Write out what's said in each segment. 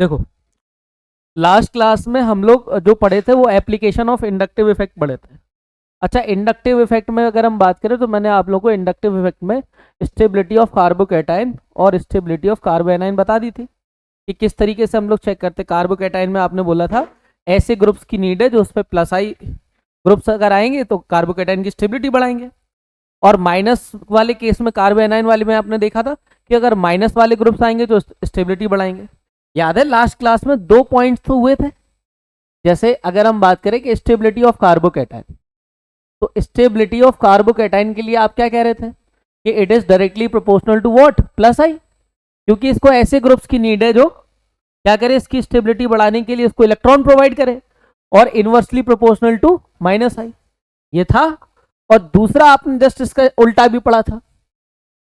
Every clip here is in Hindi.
देखो, लास्ट क्लास में हम लोग जो पढ़े थे वो एप्लीकेशन ऑफ इंडक्टिव इफेक्ट पढ़े थे। अच्छा, इंडक्टिव इफेक्ट में अगर हम बात करें तो मैंने आप लोगों को इंडक्टिव इफेक्ट में स्टेबिलिटी ऑफ कार्बोकैटायन और स्टेबिलिटी ऑफ कार्बोएनाइन बता दी थी कि किस तरीके से हम लोग चेक करते। कार्बोकैटायन में आपने बोला था ऐसे ग्रुप्स की नीड है जो उस पर प्लस आई ग्रुप्स अगर आएंगे तो कार्बोकैटायन की स्टेबिलिटी बढ़ाएंगे, और माइनस वाले केस में कार्बोएनाइन वाले में आपने देखा था कि अगर माइनस वाले ग्रुप्स आएंगे तो स्टेबिलिटी बढ़ाएंगे। याद है लास्ट क्लास में 2 पॉइंट्स तो हुए थे। जैसे अगर हम बात करें कि स्टेबिलिटी ऑफ कार्बोकैटायन, तो स्टेबिलिटी ऑफ कार्बोकैटायन के लिए आप क्या कह रहे थे कि it is directly proportional to what, plus I, क्योंकि इसको ऐसे ग्रुप्स की नीड है जो क्या करे, इसकी स्टेबिलिटी बढ़ाने के लिए इसको इलेक्ट्रॉन प्रोवाइड करे, और इनवर्सली प्रोपोर्शनल टू माइनस आई, ये था। और दूसरा आपने जस्ट इसका उल्टा भी पढ़ा था,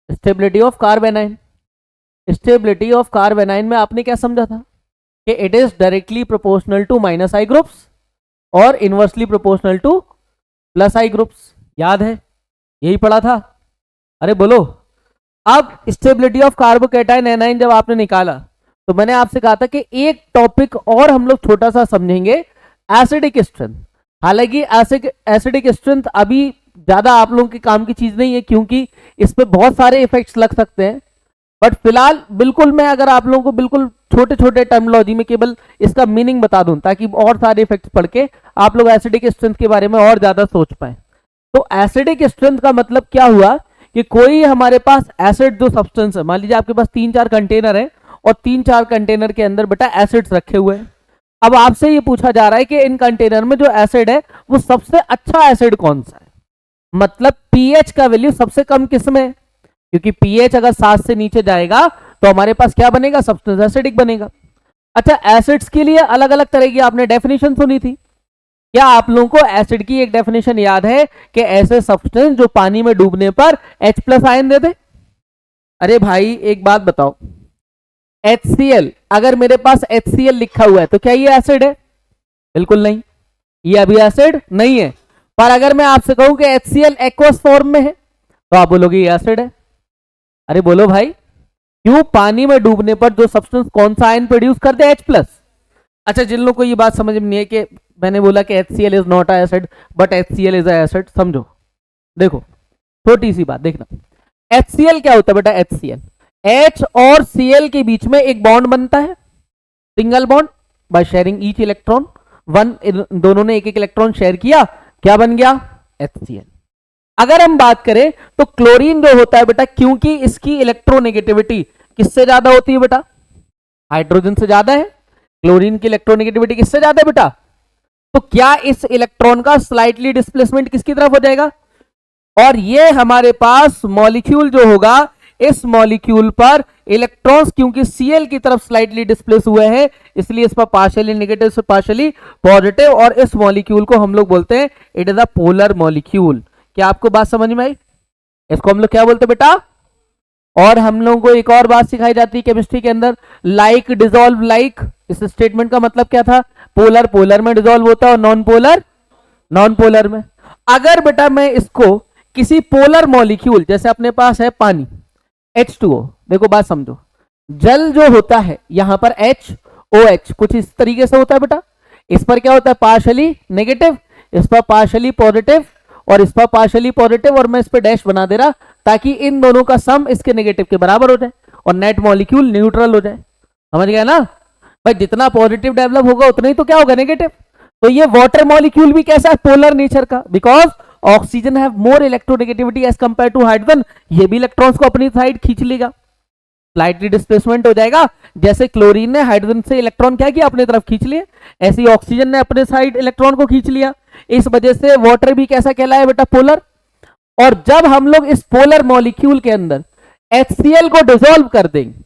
stability of carbanion. Stability of carbanion में आपने क्या समझा था कि it is directly proportional to minus I groups और inversely proportional to plus I groups. याद है, यही पढ़ा था। अरे बोलो। अब स्टेबिलिटी ऑफ कार्बोकैटायन एनाइन जब आपने निकाला तो मैंने आपसे कहा था कि एक टॉपिक और हम लोग छोटा सा समझेंगे, एसिडिक स्ट्रेंथ। हालांकि एसिडिक स्ट्रेंथ अभी ज्यादा आप लोगों के काम की चीज नहीं है, क्योंकि इस पे बहुत सारे इफेक्ट्स लग सकते हैं, बट फिलहाल बिल्कुल मैं अगर आप लोगों को बिल्कुल छोटे छोटे टर्मिनोलॉजी में केवल इसका मीनिंग बता दूं ताकि और सारे इफेक्ट्स पढ़ के आप लोग एसिडिक स्ट्रेंथ के बारे में और ज्यादा सोच पाए। तो एसिडिक स्ट्रेंथ का मतलब क्या हुआ कि कोई हमारे पास एसिड जो सब्सटेंस है, मान लीजिए आपके पास 3-4 कंटेनर है और 3-4 कंटेनर के अंदर बेटा एसिड्स रखे हुए हैं। अब आपसे ये पूछा जा रहा है कि इन कंटेनर में जो एसिड है वो सबसे अच्छा एसिड कौन सा है, मतलब पीएच का वैल्यू सबसे कम किस में है, क्योंकि पीएच अगर 7 से नीचे जाएगा तो हमारे पास क्या बनेगा, सब्सटेंस एसिडिक बनेगा। अच्छा, एसिड्स के लिए अलग अलग तरह की आपने डेफिनेशन सुनी थी। क्या आप लोगों को एसिड की एक डेफिनेशन याद है कि ऐसे सब्सटेंस जो पानी में डूबने पर H+ आयन दे दे? अरे भाई एक बात बताओ, HCl, अगर मेरे पास HCl लिखा हुआ है तो क्या ये एसिड है? बिल्कुल नहीं, ये अभी एसिड नहीं है। पर अगर मैं आपसे कहूं कि HCl एक्वस फॉर्म में है तो आप बोलोगे ये एसिड है। अरे बोलो भाई, क्यों? पानी में डूबने पर जो सब्सटेंस कौन सा आयन प्रोड्यूस कर दे, H+। अच्छा, जिन लोगों को ये बात समझ में नहीं है कि मैंने बोला कि HCl is not a acid but HCl is a acid, समझो। देखो छोटी सी बात देखना, HCl क्या होता है बेटा? HCl, H और Cl के बीच में एक बॉन्ड बनता है, single bond by sharing each electron. दोनों ने एक एक इलेक्ट्रॉन शेयर किया, क्या बन गया? HCl। अगर हम बात करें तो क्लोरीन जो होता है बेटा, क्योंकि इसकी इलेक्ट्रोनेगेटिविटी किससे ज्यादा होती है बेटा? हाइड्रोजन से ज्यादा है। क्लोरीन की इलेक्ट्रोनेगेटिविटी किससे ज्यादा है बेटा? तो क्या इस इलेक्ट्रॉन का स्लाइटली डिस्प्लेसमेंट किसकी तरफ हो जाएगा? और ये हमारे पास मॉलिक्यूल जो होगा, इस मॉलिक्यूल पर इलेक्ट्रॉन्स क्योंकि Cl की तरफ स्लाइटली डिस्प्लेस हुए हैं, इसलिए इस पर पार्शियली नेगेटिव से पार्शियली पॉजिटिव, और इस मॉलिक्यूल को हम लोग बोलते हैं it is a polar molecule. क्या आपको बात समझ में आई? इसको हम लोग क्या बोलते हैं बेटा? और हम लोगों को एक और बात सिखाई जाती है केमिस्ट्री के अंदर, लाइक डिसॉल्व लाइक। इस स्टेटमेंट का मतलब क्या था? पोलर पोलर में डिसॉल्व होता है और नॉन पोलर नॉन पोलर में। अगर बेटा मैं इसको किसी पोलर मॉलिक्यूल, जैसे अपने पास है पानी H2O, देखो बात समझो, जल जो होता है यहां पर HOH कुछ इस तरीके से होता है बेटा। इस पर क्या होता है? पार्शियली नेगेटिव, इस पर पार्शियली पॉजिटिव, और इस पर पार्शियली पॉजिटिव, और मैं इस पर डैश बना दे रहा ताकि इन दोनों का सम इसके नेगेटिव के बराबर हो जाए और नेट मॉलिक्यूल न्यूट्रल हो जाए। समझ गया ना भाई? जितना पॉजिटिव डेवलप होगा उतना ही तो क्या होगा? नेगेटिव। तो ये वाटर मॉलिक्यूल भी कैसा है? पोलर नेचर का, because oxygen have more electronegativity as compare to hydrogen. ये भी इलेक्ट्रॉन्स को अपनी साइड खींच लेगा, स्लाइटली डिस्प्लेसमेंट हो जाएगा। जैसे क्लोरीन ने हाइड्रोजन से इलेक्ट्रॉन क्या किया? अपनी तरफ खींच लिए, ऐसे ही ऑक्सीजन ने अपने साइड इलेक्ट्रॉन को खींच लिया। इस वजह से वाटर भी कैसा कहलाया बेटा? पोलर। और जब हम लोग इस पोलर मॉलिक्यूल के अंदर HCl को डिसॉल्व कर देंगे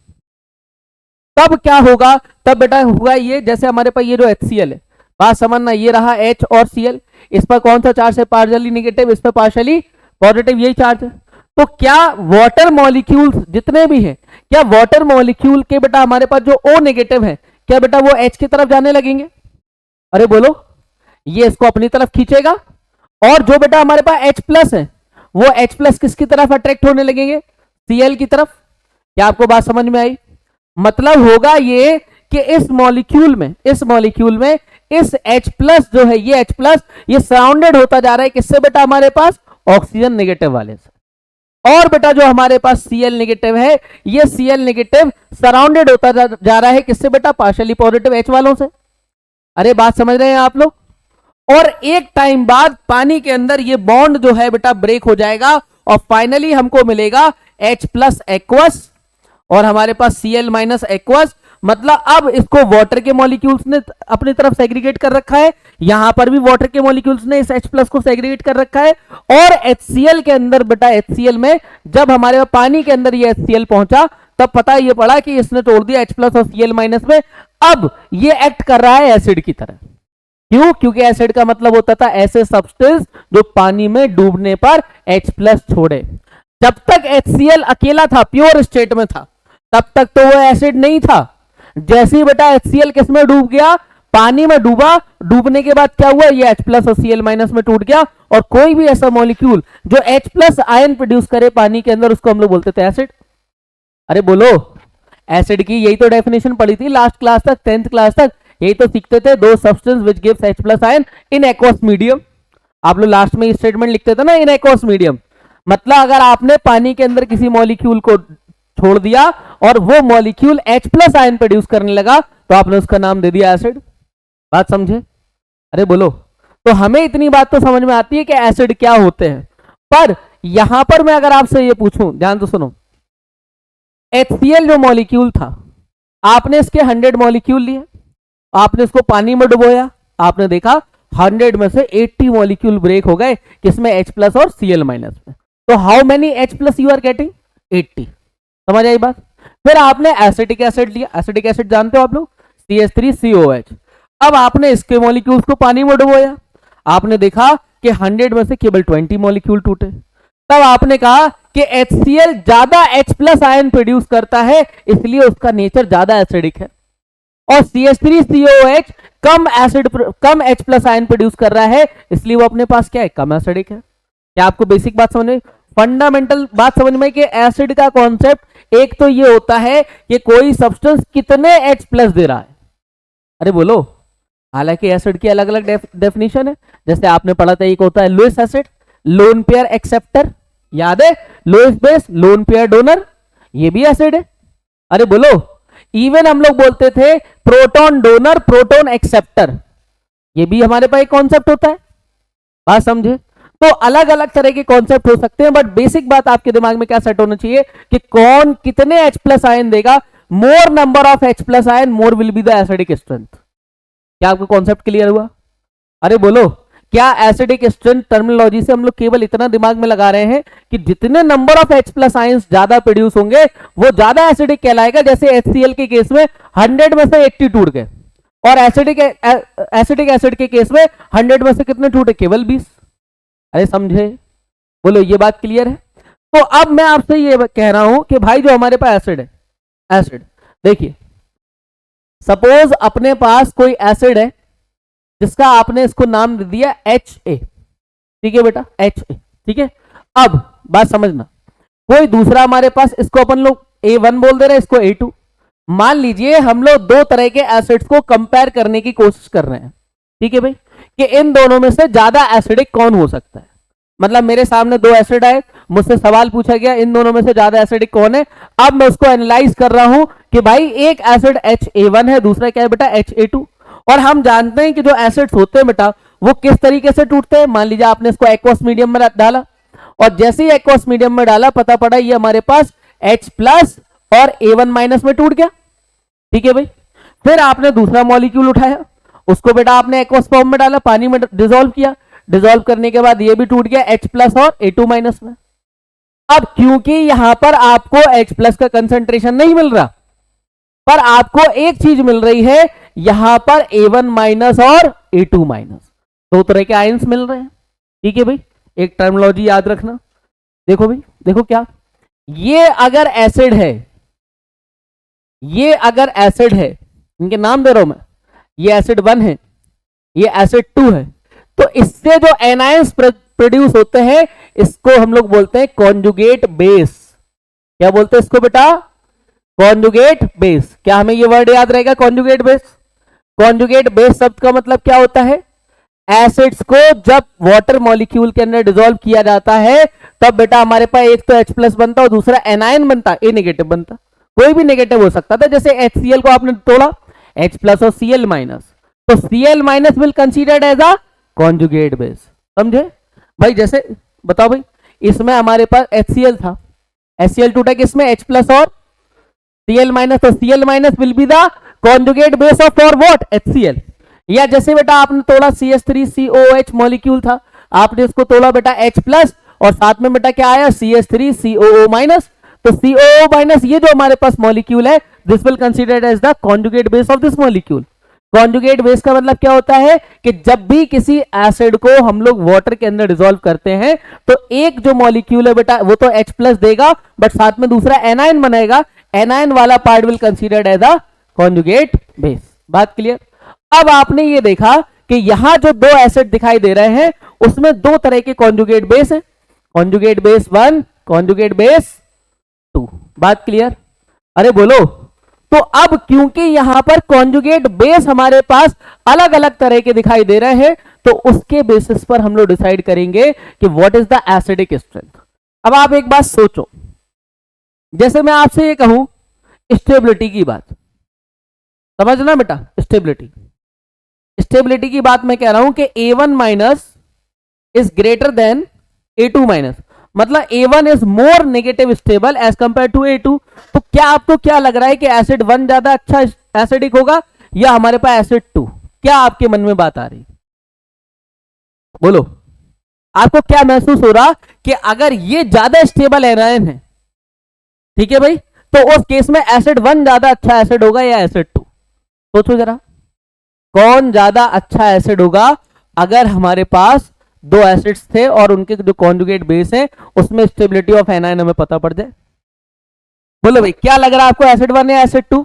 तब क्या होगा? तब बेटा होगा ये, जैसे हमारे पास ये जो HCl है, बात समझना, ये रहा H और Cl, इस पर कौन सा चार्ज है? पार्शियली नेगेटिव, इस पर पार्शियली पॉजिटिव, यही चार्ज है। तो क्या वाटर मॉलिक्यूल्स जितने भी हैं, क्या वाटर मॉलिक्यूल के बेटा हमारे पास जो O नेगेटिव है, क्या बेटा वो H की तरफ जाने लगेंगे? अरे बोलो, ये इसको अपनी तरफ खींचेगा, और जो बेटा हमारे पास H+ है वो H+ किसकी तरफ अट्रैक्ट होने लगेंगे? Cl की तरफ। क्या आपको बात समझ में आई? मतलब होगा ये कि इस मॉलिक्यूल में इस H प्लस जो है, ये H प्लस ये सराउंडेड होता जा रहा है किससे बेटा, हमारे पास ऑक्सीजन नेगेटिव वाले से। और बेटा जो हमारे पास Cl नेगेटिव है, ये Cl नेगेटिव सराउंडेड होता जा रहा है किससे बेटा, पार्शियली पॉजिटिव H वालों से। अरे बात समझ रहे हैं आप लोग। और एक टाइम बाद पानी के अंदर ये बॉन्ड जो है बेटा ब्रेक हो जाएगा और फाइनली हमको मिलेगा H प्लस एक्वस और हमारे पास Cl माइनस एक्वस। मतलब अब इसको वाटर के मॉलिक्यूल्स ने अपनी तरफ सेग्रीगेट कर रखा है, यहां पर भी वाटर के मॉलिक्यूल्स ने इस H प्लस को सेग्रीगेट कर रखा है। और HCl के अंदर बेटा, HCl में जब हमारे पानी के अंदर ये HCl पहुंचा तब पता ये पड़ा कि इसने तोड़ दिया H प्लस और Cl माइनस में। अब ये एक्ट कर रहा है एसिड की तरह। क्यों? क्योंकि एसिड का मतलब होता था ऐसे सब्सटेंस जो पानी में डूबने पर H प्लस छोड़े। जब तक HCl अकेला था, प्योर स्टेट में था, तब तक तो वो एसिड नहीं था। जैसे ही बेटा HCl किस में डूब गया, पानी में डूबा, डूबने के बाद क्या हुआ, ये H प्लस और Cl माइनस में टूट गया। और कोई भी ऐसा मॉलिक्यूल जो H प्लस आयन प्रोड्यूस करे पानी के अंदर, उसको हम लोग बोलते थे एसिड। अरे बोलो, एसिड की यही तो डेफिनेशन पढ़ी थी लास्ट क्लास तक, 10th क्लास तक यही तो सीखते थे, दो substance which gives H plus ion in aqueous medium. आप लोग लास्ट में स्टेटमेंट लिखते थे ना, इन एक्वस मीडियम। मतलब अगर आपने पानी के अंदर किसी मॉलिक्यूल को छोड़ दिया और वो molecule H plus ion produce करने लगा तो आपने उसका नाम दे दिया एसिड। बात समझे? अरे बोलो। तो हमें इतनी बात तो समझ में आती है कि एसिड क्या होते हैं। पर यहां पर मैं अगर आपसे ये पूछूं, ध्यान तो सुनो, HCl जो मॉलिक्यूल था, आपने इसके 100 मॉलिक्यूल लिए, आपने इसको पानी में डुबोया, आपने देखा 100 में से 80 मॉलिक्यूल ब्रेक हो गए किसमें, H प्लस और Cl माइनस में। तो how many H plus you are getting, 80। समझ आई बात? फिर आपने एसिटिक एसिड लिया, एसिटिक एसिड जानते हो आप लोग, CH3COH। अब आपने इसके मॉलिक्यूल्स को पानी में डुबोया, आपने देखा कि 100 में से केवल 20 मॉलिक्यूल टूटे। तब आपने कहा कि HCl ज्यादा H प्लस आयन प्रोड्यूस करता है, इसलिए उसका नेचर ज्यादा एसिडिक है। और CH3COH कम H प्लस आयन प्रोड्यूस कर रहा है, इसलिए वो अपने पास क्या है, कम एसिडिक है। क्या आपको बेसिक बात समझ में, फंडामेंटल बात समझ में कि एसिड का कॉन्सेप्ट एक तो ये होता है कि कोई सब्सटेंस कितने H प्लस दे रहा है। अरे बोलो, हालांकि एसिड की अलग अलग डेफिनेशन है। जैसे आपने पढ़ा था, एक होता है Lewis acid, lone pair acceptor, याद है, Lewis base lone pair donor, ये भी एसिड है। अरे बोलो, इवन हम लोग बोलते थे प्रोटॉन डोनर प्रोटॉन एक्सेप्टर, ये भी हमारे पास एक कॉन्सेप्ट होता है। बात समझे? तो अलग अलग तरह के कॉन्सेप्ट हो सकते हैं, बट बेसिक बात आपके दिमाग में क्या सेट होना चाहिए कि कौन कितने H प्लस आयन देगा, मोर number of H plus ion more will be the acidic strength. क्या आपको कॉन्सेप्ट क्लियर हुआ? अरे बोलो, क्या एसिडिक स्ट्रेंथ टर्मिनोलॉजी से हम लोग केवल इतना दिमाग में लगा रहे हैं कि जितने number of H plus ions ज्यादा प्रोड्यूस होंगे वो ज्यादा एसिडिक कहलाएगा। जैसे HCl के केस में 100 में से 80 टूट गए, और एसिडिक एसिड के केस में 100 में से कितने टूटे, केवल 20। अरे समझे? बोलो, ये बात क्लियर है? तो अब मैं आपसे ये कह रहा हूं कि भाई जो हमारे पास एसिड है, एसिड देखिए, सपोज अपने पास कोई एसिड है जिसका आपने इसको नाम दे दिया HA, ठीक है बेटा, HA, ठीक है। अब बात समझना, कोई दूसरा हमारे पास, इसको अपन लोग A1 बोल दे रहे हैं, इसको A2। मान लीजिए हम लोग दो तरह के एसिड्स को कंपेयर करने की कोशिश कर रहे हैं, ठीक है भाई, कि इन दोनों में से ज्यादा एसिडिक कौन हो सकता है। मतलब मेरे सामने दो एसिड आए, मुझसे सवाल पूछा गया इन दोनों में से ज्यादा एसिडिक कौन है। अब मैं उसको एनालाइज कर रहा हूं कि भाई एक एसिड HA1 है, दूसरा क्या है बेटा, HA2। और हम जानते हैं कि जो एसिड्स होते हैं बेटा वो किस तरीके से टूटते हैं। मान लीजिए आपने इसको एक्वस मीडियम में डाला, और जैसे ही एक्वस मीडियम में डाला पता पड़ा ये हमारे पास H प्लस और A1 माइनस में टूट गया, ठीक है भाई। फिर आपने दूसरा मॉलिक्यूल उठाया, उसको बेटा आपने एक्वस फॉर्म में डाला, पानी में डिसॉल्व किया, डिसॉल्व करने के बाद ये भी टूट गया H प्लस और A2 माइनस में। अब क्योंकि यहां पर आपको H प्लस का कंसेंट्रेशन नहीं मिल रहा, पर आपको एक चीज मिल रही है, यहां पर A1 माइनस और A2 माइनस, दो तरह के आयंस मिल रहे हैं, ठीक है भाई। एक टर्मिनोलॉजी याद रखना, देखो भाई, देखो क्या, ये अगर एसिड है, ये अगर एसिड है, इनके नाम दे रहा हूं मैं, ये एसिड 1 है, ये एसिड 2 है, तो इससे जो एनायंस प्रोड्यूस होते हैं इसको हम लोग बोलते हैं कॉन्जुगेट बेस। क्या बोलते हैं इसको बेटा, कॉन्जुगेट बेस। क्या हमें ये वर्ड याद रहेगा? Conjugate base. कॉन्जुगेट बेस शब्द का मतलब क्या होता है? एसिड्स को जब वाटर मॉलिक्यूल के अंदर डिसॉल्व किया जाता है तब बेटा हमारे पास एक तो H प्लस बनता और दूसरा एनायन बनता, ए नेगेटिव बनता। कोई भी नेगेटिव हो सकता था, जैसे HCl को आपने तोड़ा, H प्लस और Cl माइनस, तो Cl minus will considered as a conjugate base. समझे भाई? जैसे बताओ भाई, इसमें हमारे पास HCl था, HCl टूटा किसमें? H प्लस और Cl माइनस, तो Cl minus will be the conjugate base of for what? HCl। या जैसे बेटा आपने तोड़ा CH3COOH मॉलिक्यूल था, आपने इसको तोड़ा बेटा H प्लस और साथ में बेटा क्या आया? CH3COO माइनस, तो COO माइनस ये जो हमारे पास मॉलिक्यूल है, this will considered as the conjugate base of this molecule. Conjugate base का मतलब क्या होता है कि जब भी किसी एसिड को हम लोग वाटर के अंदर डिसॉल्व करते हैं तो एक जो मॉलिक्यूल है बेटा वो तो H प्लस देगा, बट साथ में दूसरा एनायन बनाएगा, एनायन वाला part will considered as a conjugate base. बात क्लियर? अब आपने ये देखा कि यहां जो दो एसिड दिखाई दे रहे हैं उसमें दो तरह के कॉन्जुगेट बेस हैं, कॉन्जुगेट बेस 1, कॉन्जुगेट बेस 2। बात क्लियर? अरे बोलो। तो अब क्योंकि यहां पर कॉन्जुगेट बेस हमारे पास अलग अलग तरह के दिखाई दे रहे हैं तो उसके बेसिस पर हम लोग डिसाइड करेंगे कि what is the acidic strength. अब आप एक बात सोचो, जैसे मैं आपसे ये कहूं स्टेबिलिटी की बात, समझना बेटा, स्टेबिलिटी, स्टेबिलिटी की बात मैं कह रहा हूं कि A1 minus is greater than A2 minus, मतलब A1 is more negative stable as compare to A2। तो क्या आपको क्या लग रहा है कि एसिड 1 ज्यादा अच्छा एसिडिक होगा या हमारे पास एसिड 2? क्या आपके मन में बात आ रही? बोलो, आपको क्या महसूस हो रहा कि अगर ये ज्यादा स्टेबल एनायन है, ठीक है भाई, तो उस केस में एसिड 1 ज्यादा अच्छा एसिड होगा या एसिड 2? सोचो जरा, कौन ज्यादा अच्छा एसिड होगा अगर हमारे पास दो एसिड्स थे और उनके जो कॉन्जुगेट बेस है उसमें स्टेबिलिटी ऑफ एनायन हमें पता पड़ जाए? बोलो भाई, क्या लग रहा है आपको, एसिड 1 या एसिड 2?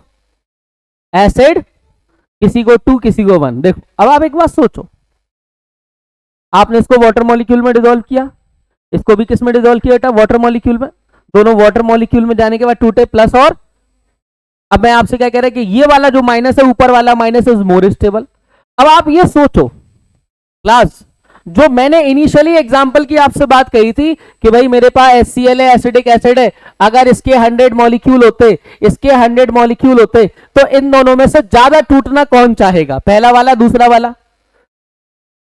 एसिड किसी को 2 किसी को 1। देखो अब आप एक बात सोचो, आपने इसको वाटर मॉलिक्यूल में डिसॉल्व किया, इसको भी किस में डिसॉल्व किया बेटा? वाटर मॉलिक्यूल में। दोनों वाटर मॉलिक्यूल में जाने के बाद टूटे प्लस, और अब मैं आपसे क्या कह रहा है कि ये वाला जो माइनस है, ऊपर वाला माइनस इज मोर स्टेबल। अब आप ये सोचो क्लास, जो मैंने इनिशियली एग्जांपल की आपसे बात कही थी कि भाई मेरे पास HCl है, एसिडिक एसिड है, अगर इसके 100 मॉलिक्यूल होते, इसके 100 मॉलिक्यूल होते, तो इन दोनों में से ज्यादा टूटना कौन चाहेगा? पहला वाला, दूसरा वाला?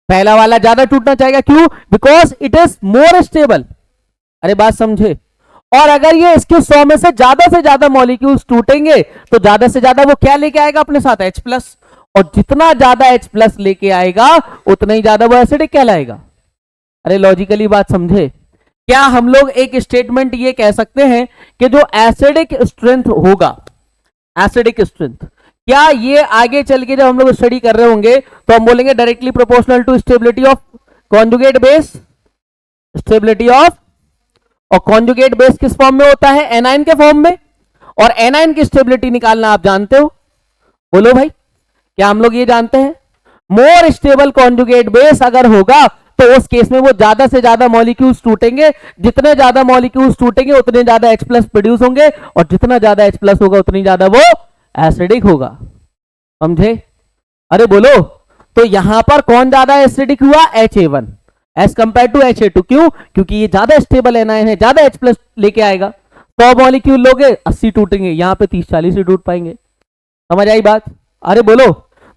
पहला वाला ज्यादा टूटना चाहेगा। क्यों? Because it is more stable. अरे बात समझे? और अगर ये इसके 100 में से ज्यादा मॉलिक्यूल्स टूटेंगे तो ज्यादा से ज्यादा वो क्या लेके आएगा अपने साथ? H प्लस, और जितना ज्यादा H प्लस लेके आएगा उतना ही ज्यादा वो एसिडिक कहलाएगा। अरे लॉजिकली बात समझे? क्या हम लोग एक स्टेटमेंट ये कह सकते हैं कि जो एसिडिक स्ट्रेंथ होगा, एसिडिक स्ट्रेंथ, क्या ये आगे चल के जब हम लोग स्टडी कर रहे होंगे तो हम बोलेंगे directly proportional to stability of conjugate base, stability of, और कॉन्जुगेट बेस किस फॉर्म में होता है? एनायन के फॉर्म में। और एनायन की स्टेबिलिटी निकालना आप जानते हो? बोलो भाई, क्या हम लोग ये जानते हैं? मोर स्टेबल कॉन्जुगेट बेस अगर होगा तो उस केस में वो ज्यादा से ज्यादा मॉलिक्यूल्स टूटेंगे, जितने ज्यादा मॉलिक्यूल्स टूटेंगे उतने ज्यादा H प्लस प्रोड्यूस होंगे, और जितना ज्यादा H प्लस होगा उतनी ज्यादा वो एसिडिक होगा। समझे? अरे बोलो, तो यहां पर कौन ज्यादा एसिडिक हुआ? HA1 as compare to HA2। क्यों? क्योंकि ये ज्यादा स्टेबल एनायन है, ज्यादा H प्लस लेके आएगा। 100 मॉलिक्यूल लोगे 80 टूटेंगे, यहां पे 30-40 ही टूट पाएंगे। समझ आई बात? अरे बोलो,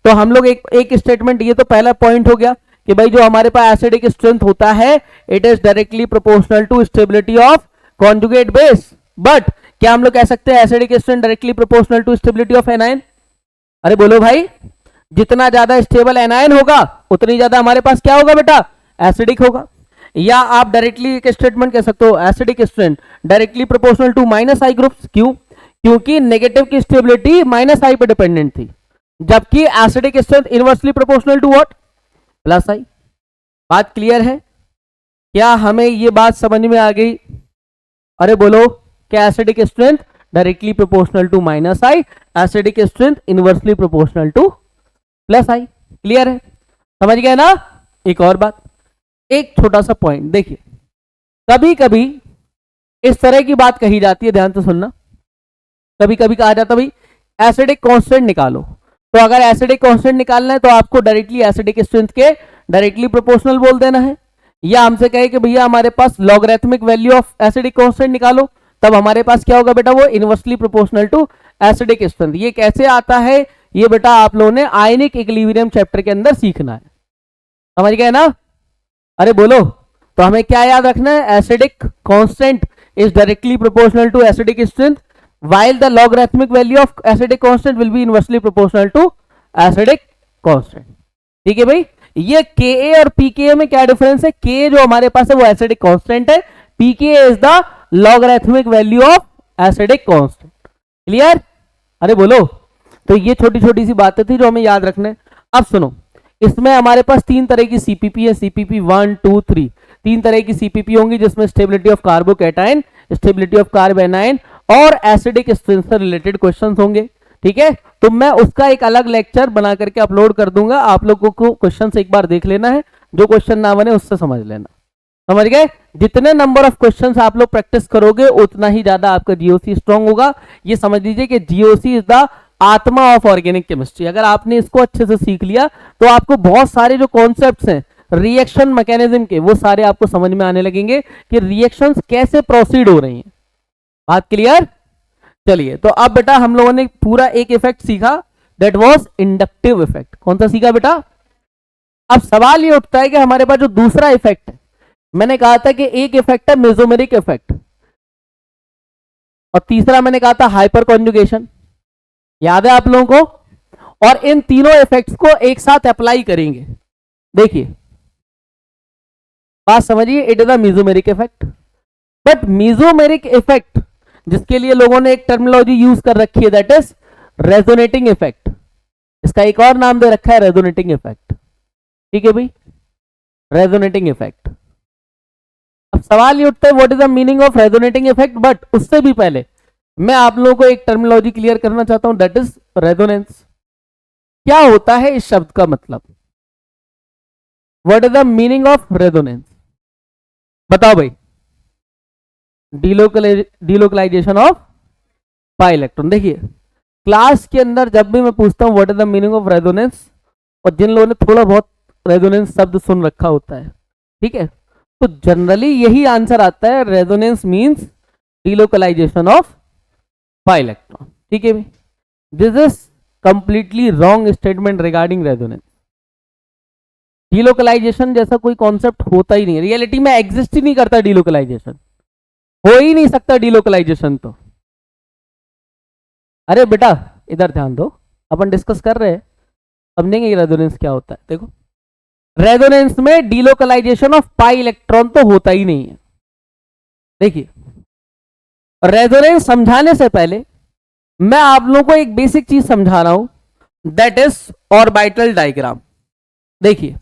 तो हम लोग एक स्टेटमेंट, ये तो पहला पॉइंट हो गया कि भाई जो हमारे पास एसिडिक स्ट्रेंथ होता है it is directly proportional to stability of conjugate base. But क्या हम लोग कह सकते हैं acidic strength directly proportional to stability of anion? अरे बोलो भाई, जितना ज्यादा स्टेबल एनायन होगा उतनी ज्यादा हमारे पास क्या होगा बेटा? एसिडिक होगा। या आप डायरेक्टली एक स्टेटमेंट कह सकते हो acidic strength directly proportional to minus I groups. क्यों? क्योंकि नेगेटिव की स्टेबिलिटी माइनस आई पे डिपेंडेंट थी, जबकि acidic strength inversely proportional to what? Plus I. बात क्लियर है? क्या हमें ये बात समझ में आ गई? अरे बोलो, क्या acidic strength directly proportional to minus I, acidic strength inversely proportional to plus I. Clear है? समझ गए ना? एक और बात, एक छोटा सा पॉइंट देखिए, कभी कभी इस तरह की बात कही जाती है, ध्यान से सुनना, कभी कभी कहा जाता भाई एसिडिक कांस्टेंट निकालो, तो अगर एसिडिक कांस्टेंट निकालना है तो आपको डायरेक्टली एसिडिक स्ट्रेंथ के डायरेक्टली प्रोपोर्शनल बोल देना है, या हमसे कहे कि भैया हमारे पास logarithmic value of acidic constant निकालो, तब हमारे पास क्या होगा बेटा, वो inversely proportional to acidic strength. ये कैसे आता है, ये बेटा आप लोगों ने आयनिक इक्विलिब्रियम चैप्टर के अंदर सीखना है, समझ गए ना? अरे बोलो, तो हमें क्या याद रखना है, acidic constant is directly proportional to acidic strength while the logarithmic value of acidic constant will be inversely proportional to acidic constant। ठीक है भाई, ये Ka और pKa में क्या डिफरेंस है, Ka जो हमारे पास है वो एसिडिक कांस्टेंट है, pKa is the logarithmic value of acidic constant. Clear? अरे बोलो, तो ये छोटी छोटी सी बातें थी जो हमें याद रखने। अब सुनो, इसमें हमारे पास तीन तरह की सीपीपी है, सीपीपी 1 2 3, तीन तरह की सीपीपी होंगी जिसमें stability of carbocation, stability of carb anion और एसिडिक स्ट्रेंथ से रिलेटेड क्वेश्चंस होंगे। ठीक है, तो मैं उसका एक अलग लेक्चर बना करके अपलोड कर दूंगा, आप लोगों को क्वेश्चन एक बार देख लेना है, जो क्वेश्चन ना बने उससे समझ लेना। समझ गए? जितने नंबर ऑफ क्वेश्चंस आप लोग प्रैक्टिस करोगे उतना ही ज्यादा आपका जीओसी स्ट्रांग होगा। ये समझ लीजिए कि जीओसी इज द आत्मा ऑफ ऑर्गेनिक केमिस्ट्री। अगर आपने इसको अच्छे से सीख लिया तो आपको बहुत सारे जो कॉन्सेप्ट्स हैं रिएक्शन मैकेनिज्म के, वो सारे आपको समझ में आने लगेंगे कि रिएक्शंस कैसे प्रोसीड हो रही हैं। बात क्लियर? चलिए, तो अब बेटा हम लोगों ने पूरा एक इफेक्ट सीखा, दैट वाज इंडक्टिव इफेक्ट। कौन सा सीखा बेटा? अब सवाल ये उठता है कि हमारे पास जो दूसरा इफेक्ट है, मैंने कहा था कि एक इफेक्ट है मेसोमेरिक इफेक्ट और तीसरा मैंने कहा था हाइपर कॉन्जुगेशन, याद है आप लोगों को? और इन तीनों इफेक्ट्स को एक साथ अप्लाई करेंगे। देखिए बात समझिए, it is the mesomeric effect. But mesomeric effect जिसके लिए लोगों ने एक टर्मिनोलॉजी यूज कर रखी है, दैट इज रेजोनेटिंग इफेक्ट। इसका एक और नाम दे रखा है रेजोनेटिंग इफेक्ट। ठीक है भाई, रेजोनेटिंग इफेक्ट। अब सवाल ये उठता है what is the meaning of resonating effect, but उससे भी पहले मैं आप लोगों को एक टर्मिनोलॉजी क्लियर करना चाहता हूं, दैट इज रेजोनेंस। क्या होता है इस शब्द का मतलब, what is the meaning of resonance, बताओ भाई। Delocalization of pi electron. देखिए क्लास के अंदर जब भी मैं पूछता हूं what is the meaning of resonance, और जिन लोगों ने थोड़ा बहुत रेजोनेंस शब्द सुन रखा होता है, ठीक है, तो जनरली यही आंसर आता है, resonance means delocalization of pi electron. ठीक है भाई, this is completely wrong statement regarding resonance. Delocalization जैसा कोई कॉन्सेप्ट होता ही नहीं, रियलिटी में एग्जिस्ट ही नहीं करता डीलोकलाइजेशन, हो ही नहीं सकता डीलोकलाइजेशन तो। अरे बेटा इधर ध्यान दो, अपन डिस्कस कर रहे हैं, समझेंगे रेजोनेंस क्या होता है। देखो रेजोनेंस में डीलोकलाइजेशन ऑफ पाई इलेक्ट्रॉन तो होता ही नहीं है। देखिए रेजोनेंस समझाने से पहले मैं आप लोगों को एक बेसिक चीज समझा रहा हूं, दैट इज ऑर्बिटल डायग्राम। देखिए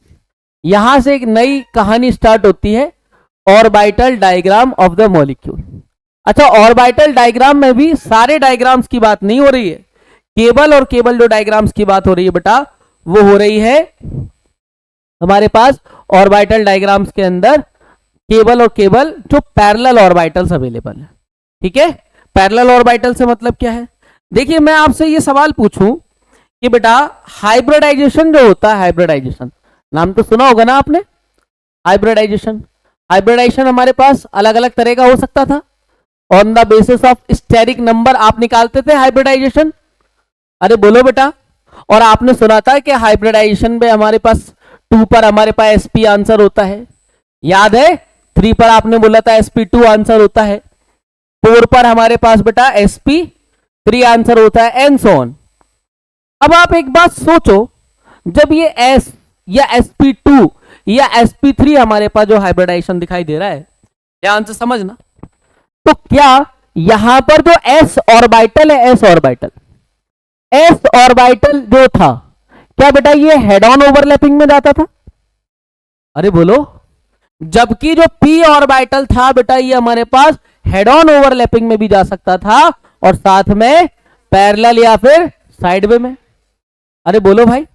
यहां से एक नई कहानी स्टार्ट होती है, orbital diagram of the molecule. अच्छा, ऑर्बिटल डायग्राम में भी सारे डायग्राम्स की बात नहीं हो रही है, केबल और केबल जो डायग्राम्स की बात हो रही है बेटा, वो हो रही है हमारे पास ऑर्बिटल डायग्राम्स के अंदर केबल और केबल जो पैरेलल ऑर्बिटल्स अवेलेबल है। ठीक है, पैरेलल ऑर्बिटल से मतलब क्या है? देखिए मैं आपसे ये सवाल पूछूं कि बेटा हाइब्रिडाइजेशन जो होता है, हाइब्रिडाइजेशन नाम तो सुना होगा ना आपने, हाइब्रिडाइजेशन। हाइब्रिडाइजेशन हमारे पास अलग अलग तरह का हो सकता था, on the basis of steric number आप निकालते थे हाइब्रिडाइजेशन। अरे बोलो बेटा, और आपने सुना था कि हाइब्रिडाइजेशन में हमारे पास 2 पर हमारे पास sp आंसर होता है, याद है? 3 पर आपने बोला था sp2 आंसर होता है, 4 पर हमारे पास बेटा sp3 आंसर होता है, एंड सो ऑन। अब आप एक बात सोचो, जब ये s या sp2 या sp3 हमारे पास जो हाइब्रिडाइजेशन दिखाई दे रहा है, ध्यान से समझना, तो क्या यहां पर जो s ऑर्बिटल है, s ऑर्बिटल जो था, क्या बेटा ये हेड ऑन ओवरलैपिंग में जाता था? अरे बोलो, जबकि जो p ऑर्बिटल था बेटा ये हमारे पास हेड ऑन ओवरलैपिंग में भी जा सकता था और साथ में पैरेलल या फिर साइडवे में। अरे बोलो भाई,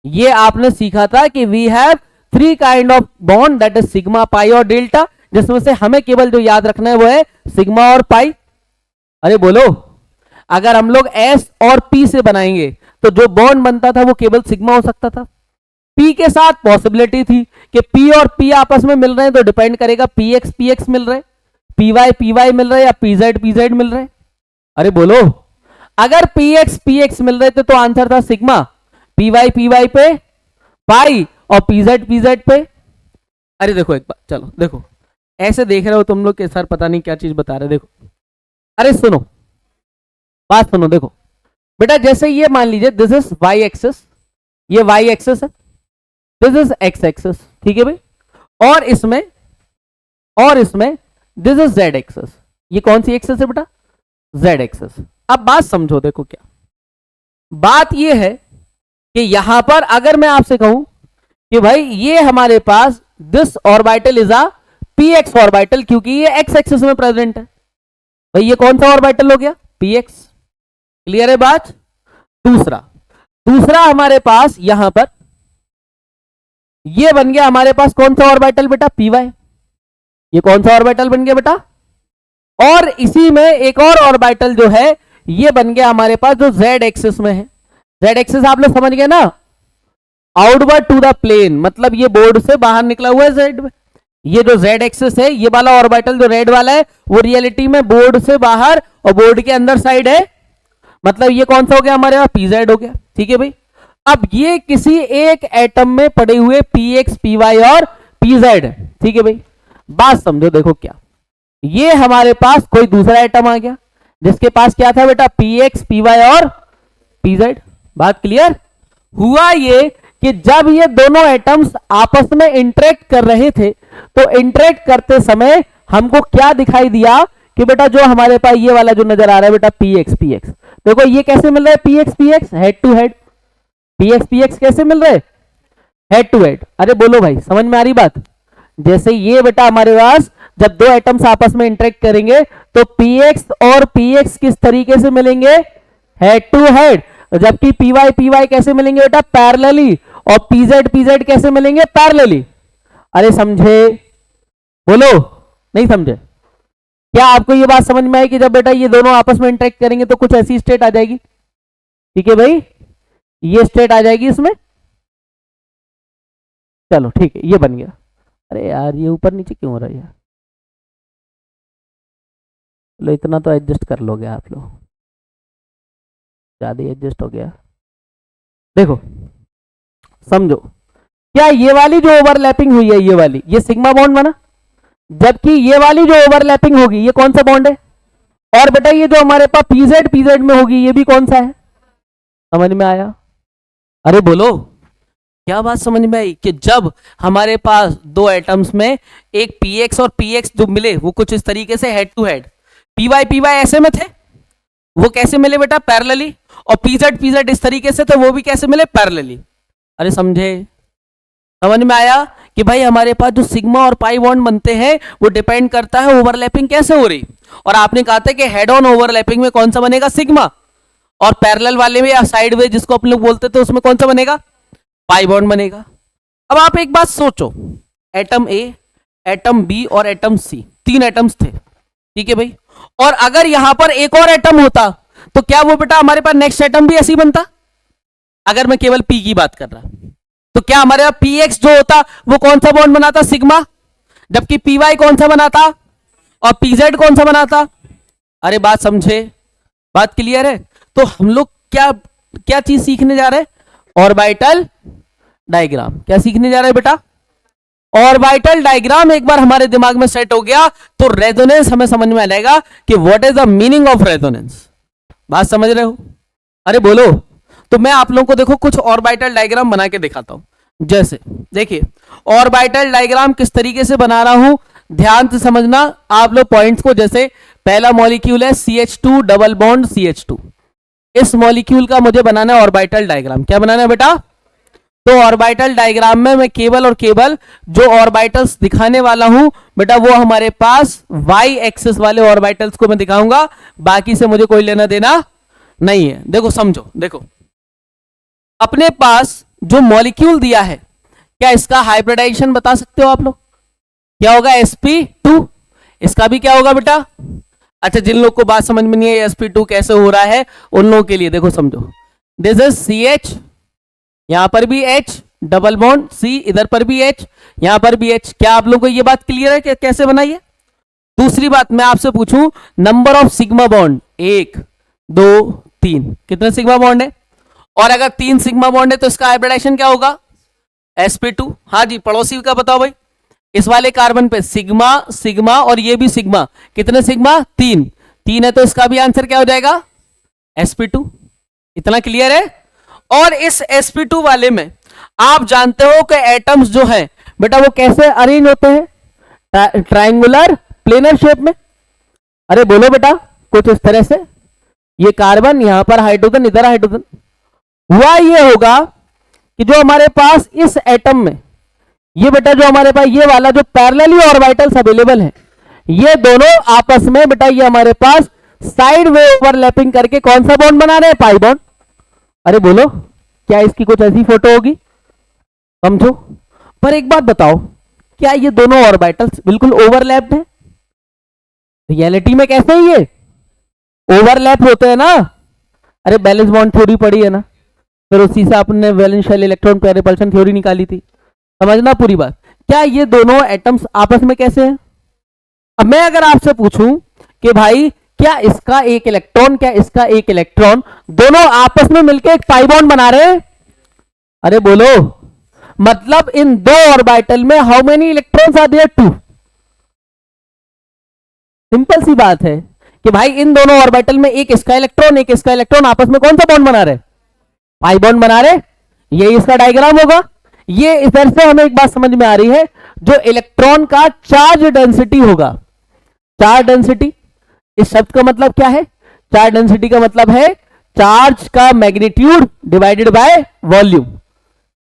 ये आपने सीखा था कि we have 3 kind of bond, that is sigma, pi और डेल्टा, जिसमें से हमें केवल जो याद रखना है वो है सिग्मा और पाई। अरे बोलो, अगर हम लोग S और P से बनाएंगे तो जो बॉन्ड बनता था वो केवल सिग्मा हो सकता था। P के साथ पॉसिबिलिटी थी कि P और P आपस में मिल रहे हैं तो डिपेंड करेगा PX PX मिल रहे, PY PY मिल रहे या PZ PZ मिल रहे। अरे बोलो, अगर PX PX मिल रहे थे तो आंसर था सिग्मा, PY PY पे पाई और PZ PZ पे। अरे देखो एक बार, चलो देखो, ऐसे देख रहे हो तुम लोग के सर पता नहीं क्या चीज बता रहे। देखो, अरे सुनो, बात सुनो। देखो बेटा, जैसे ये मान लीजिए दिस इज y एक्सिस, ये y एक्सिस है, दिस इज x एक्सिस, ठीक है भाई, और इसमें दिस इज z एक्सिस। ये कौन सी एक्सिस है बेटा? z axis. अब बात समझो, देखो क्या बात ये है कि यहां पर अगर मैं आपसे कहूं कि भाई ये हमारे पास this orbital is a px orbital, क्योंकि ये x एक्सिस में प्रेजेंट है, भाई ये कौन सा ऑर्बिटल हो गया? px। क्लियर है बात? दूसरा हमारे पास यहां पर ये बन गया हमारे पास कौन सा ऑर्बिटल बेटा? py। ये कौन सा ऑर्बिटल बन गया बेटा? और इसी में एक और ऑर्बिटल जो है ये बन गया हमारे पास जो z एक्सिस में है। z एक्सिस आप लोग समझ गए ना, आउटवर्ड टू द प्लेन, मतलब ये बोर्ड से बाहर निकला हुआ है z में। ये जो z एक्सिस है, ये वाला ऑर्बिटल जो रेड वाला है वो रियलिटी में बोर्ड से बाहर और बोर्ड के अंदर साइड है, मतलब ये कौन सा हो गया हमारे पास? pz हो गया, ठीक है भाई। अब ये किसी एक एटम में पड़े हुए px py और pz है, ठीक है भाई। बात समझो, देखो क्या, ये हमारे पास कोई दूसरा एटम आ गया जिसके पास क्या था बेटा? px py और pz। बात क्लियर? हुआ ये कि जब ये दोनों एटम्स आपस में इंटरेक्ट कर रहे थे तो इंटरेक्ट करते समय हमको क्या दिखाई दिया कि बेटा जो हमारे पास ये वाला जो नजर आ रहा है बेटा px px, देखो ये कैसे मिल रहा है? px px head to head, px px कैसे मिल रहे? Head to head. अरे बोलो भाई, समझ में आ रही बात? जैसे ये बेटा हमारे पास जब दो एटम्स आपस में इंटरेक्ट करेंगे तो px और px किस तरीके से मिलेंगे? Head to head. जबकि py py कैसे मिलेंगे बेटा? पैरेलली। और pz pz कैसे मिलेंगे? पैरेलली। अरे समझे? बोलो, नहीं समझे? क्या आपको ये बात समझ में आई कि जब बेटा ये दोनों आपस में इंटरेक्ट करेंगे तो कुछ ऐसी स्टेट आ जाएगी? ठीक है भाई, ये स्टेट आ जाएगी इसमें। चलो ठीक है, ये बन गया। अरे यार ये ऊपर नीचे क्यों हो रहा है यार? लो इतना तो एडजस्ट कर लोगे आप लोग, ज्यादा एडजस्ट हो गया। देखो समझो, क्या ये वाली जो ओवरलैपिंग हुई है, ये वाली, ये सिग्मा बॉन्ड बना, जबकि ये वाली जो ओवरलैपिंग होगी ये कौन सा बॉन्ड है? और बेटा ये जो हमारे पास pz pz में होगी ये भी कौन सा है? समझ में आया? अरे बोलो, क्या बात समझ में आई कि जब हमारे पास दो एटम्स में एक px और px जो मिले वो कुछ इस तरीके से head to head, py py ऐसे में थे, वो कैसे मिले बेटा? पैरेलली। और pz pz इस तरीके से थे, वो भी कैसे मिले? पैरेलली। अरे समझे? समझ में आया कि भाई हमारे पास जो सिग्मा और पाई बॉन्ड बनते हैं वो डिपेंड करता है ओवरलैपिंग कैसे हो रही। और आपने कहा था कि हेड ऑन ओवरलैपिंग में कौन सा बनेगा? सिग्मा। और पैरेलल वाले में या साइड वे जिसको अपन लोग बोलते थे उसमें कौन सा बनेगा? पाई बॉन्ड बनेगा। अब आप एक बात सोचो, एटम ए, एटम बी और एटम सी, तीन एटम्स थे, ठीक है भाई। और अगर यहां पर एक और एटम होता तो क्या वो बेटा हमारे पास नेक्स्ट एटम भी ऐसे ही बनता? अगर मैं केवल पी की बात कर रहा तो क्या हमारे पास px जो होता वो कौन सा बॉन्ड बनाता? सिग्मा। जबकि py कौन सा बनाता और pz कौन सा बनाता? अरे बात समझे? बात क्लियर है? तो हम लोग क्या क्या चीज सीखने जा रहे हैं? Orbital diagram. क्या सीखने जा रहे हैं बेटा? Orbital diagram. एक बार हमारे दिमाग में सेट हो गया तो रेजोनेंस हमें समझ में आ जाएगा कि what is the meaning of resonance. बात समझ रहे हो? अरे बोलो। तो मैं आप लोगों को देखो कुछ ऑर्बिटल डायग्राम बना के दिखाता हूं। जैसे देखिए ऑर्बिटल डायग्राम किस तरीके से बना रहा हूं, ध्यान से समझना आप लोग पॉइंट्स को। जैसे पहला मॉलिक्यूल है CH2 डबल बॉन्ड CH2, इस मॉलिक्यूल का मुझे बनाना है ऑर्बिटल डायग्राम। क्या बनाना है बेटा? तो ऑर्बिटल डायग्राम में मैं केवल और केवल जो ऑर्बिटल्स दिखाने वाला हूं बेटा वो हमारे पास y एक्सिस वाले ऑर्बिटल्स को मैं दिखाऊंगा, बाकी से मुझे कोई लेना देना नहीं है। देखो समझो, देखो अपने पास जो मॉलिक्यूल दिया है, क्या इसका हाइब्रिडाइजेशन बता सकते हो आप लोग? क्या होगा? sp2। इसका भी क्या होगा बेटा? अच्छा, जिन लोग को बात समझ में नहीं है sp2 कैसे हो रहा है, उन लोगों के लिए देखो समझो, दिस इज CH, यहां पर भी H, डबल बॉन्ड C, इधर पर भी H, यहां पर भी H। क्या आप लोगों को ये बात क्लियर है कि कैसे बनाइए? दूसरी बात मैं आपसे पूछूं, नंबर ऑफ सिग्मा बॉन्ड 1 2 3, कितने सिग्मा बॉन्ड है? और अगर 3 सिग्मा बॉन्ड है तो इसका हाइब्रिडाइजेशन क्या होगा? sp2। हाँ जी, पड़ोसी का बताओ भाई। इस वाले कार्बन पे सिग्मा सिग्मा और ये भी सिग्मा, कितने सिग्मा? 3 3 है, तो इसका भी आंसर क्या हो जाएगा? sp2। इतना क्लियर है? और इस sp2 वाले में आप जानते हो कि एटम्स जो हैं बेटा वो कैसे अरेंज होते हैं? ट्रायंगुलर प्लेनर शेप में। अरे बोलो बेटा, कुछ इस तरह से, ये कार्बन, यहां पर हाइड्रोजन, इधर हाइड्रोजन। हुआ ये होगा कि जो हमारे पास इस एटम में ये बेटा जो हमारे पास ये वाला जो पैरेलली ऑर्बिटल्स अवेलेबल है, ये दोनों आपस में बेटा ये हमारे पास साइड वे ओवरलैपिंग करके कौन सा बॉन्ड बना रहे हैं? Pi bond. अरे बोलो, क्या इसकी कुछ ऐसी फोटो होगी? समझो। पर एक बात बताओ, क्या ये दोनों ऑर्बिटल्स बिल्कुल ओवरलैप्ड है? रियलिटी में कैसे ही ये ओवरलैप होते हैं ना? अरे बैलेंस बॉन्ड थ्योरी पढ़ी है ना, फिर उसी से आपने valence shell electron pair repulsion theory निकाली थी। समझना पूरी बात। क्या ये दोनों एटम्स आपस में कैसे हैं? अब मैं अगर आपसे पूछूं कि भाई क्या इसका एक इलेक्ट्रॉन, क्या इसका एक इलेक्ट्रॉन, दोनों आपस में मिलकर एक पाई बॉन्ड बना रहे हैं? अरे बोलो, मतलब इन दो ऑर्बिटल में how many electrons are there? 2। Simple सी बात है कि भाई इन दोनों ऑर्बिटल में एक इसका इलेक्ट्रॉन, एक इसका इलेक्ट्रॉन आपस में कौन सा बॉन्ड बना रहे? पाई बॉन्ड बना रहे। ये इसका डायग्राम होगा। ये इधर से हमें एक बात समझ में आ रही है, जो इलेक्ट्रॉन का चार्ज डेंसिटी होगा, चार्ज डेंसिटी, इस शब्द का मतलब क्या है? चार्ज डेंसिटी का मतलब है चार्ज का मैग्नीट्यूड डिवाइडेड बाय वॉल्यूम।